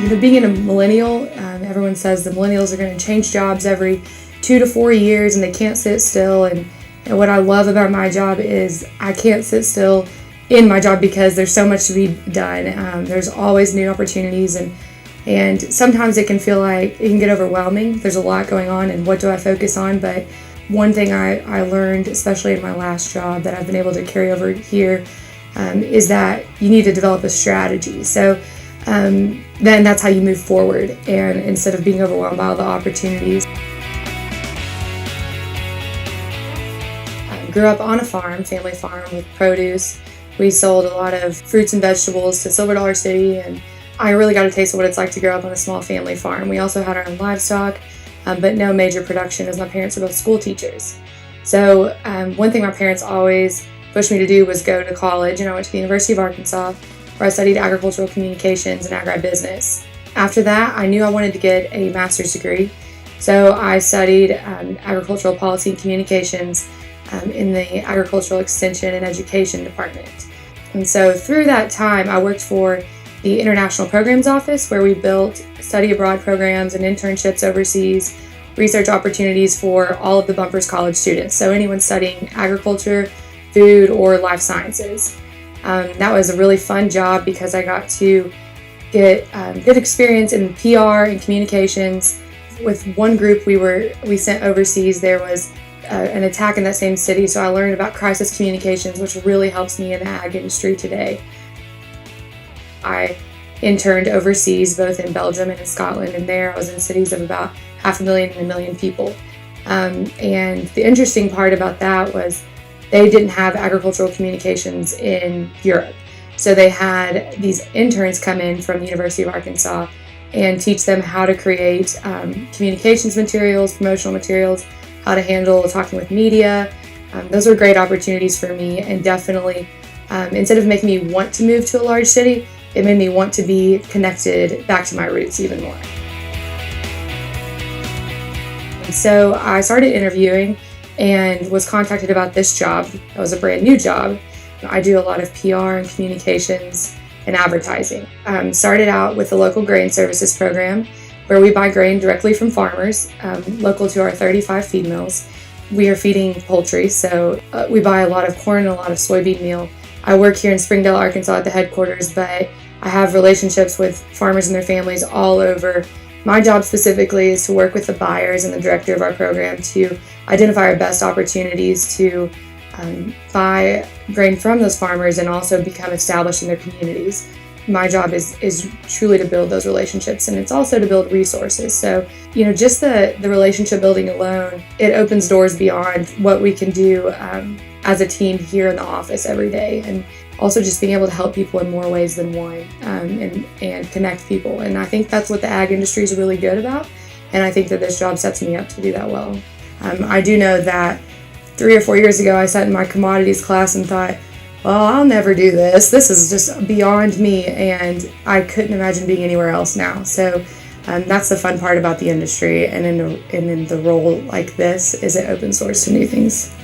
Being a millennial, everyone says the millennials are going to change jobs every 2 to 4 years and they can't sit still. And what I love about my job is I can't sit still in my job because there's so much to be done. There's always new opportunities, and sometimes it can feel like it can get overwhelming. There's a lot going on, and what do I focus on? But one thing I learned, especially in my last job, that I've been able to carry over here is that you need to develop a strategy. So then that's how you move forward, and instead of being overwhelmed by all the opportunities. I grew up on a farm, family farm with produce. We sold a lot of fruits and vegetables to Silver Dollar City, and I really got a taste of what it's like to grow up on a small family farm. We also had our own livestock, but no major production as my parents were both school teachers. So one thing my parents always pushed me to do was go to college, and I went to the University of Arkansas, where I studied agricultural communications and agribusiness. After that, I knew I wanted to get a master's degree, so I studied agricultural policy and communications in the Agricultural Extension and Education Department. And so through that time, I worked for the International Programs Office, where we built study abroad programs and internships overseas, research opportunities for all of the Bumpers College students, so anyone studying agriculture, food, or life sciences. That was a really fun job because I got to get good experience in PR and communications. With one group we sent overseas, there was an attack in that same city, so I learned about crisis communications, which really helps me in the ag industry today. I interned overseas, both in Belgium and in Scotland, and there I was in cities of about 500,000 and 1 million people. And the interesting part about that was they didn't have agricultural communications in Europe. So they had these interns come in from the University of Arkansas and teach them how to create communications materials, promotional materials, how to handle talking with media. Those were great opportunities for me, and definitely instead of making me want to move to a large city, it made me want to be connected back to my roots even more. And so I started interviewing and was contacted about this job. It was a brand new job. I do a lot of PR and communications and advertising. Started out with the local grain services program, where we buy grain directly from farmers, local to our 35 feed mills. We are feeding poultry, so we buy a lot of corn and a lot of soybean meal. I work here in Springdale, Arkansas at the headquarters, but I have relationships with farmers and their families all over. My job specifically is to work with the buyers and the director of our program to identify our best opportunities to buy grain from those farmers and also become established in their communities. My job is truly to build those relationships, and it's also to build resources. So, just the relationship building alone, it opens doors beyond what we can do as a team here in the office every day, and also just being able to help people in more ways than one, and connect people. And I think that's what the ag industry is really good about, and I think that this job sets me up to do that well. I do know that 3 or 4 years ago, I sat in my commodities class and thought, well, I'll never do this. This is just beyond me, and I couldn't imagine being anywhere else now. So that's the fun part about the industry, and in the role like this is it opens doors to new things.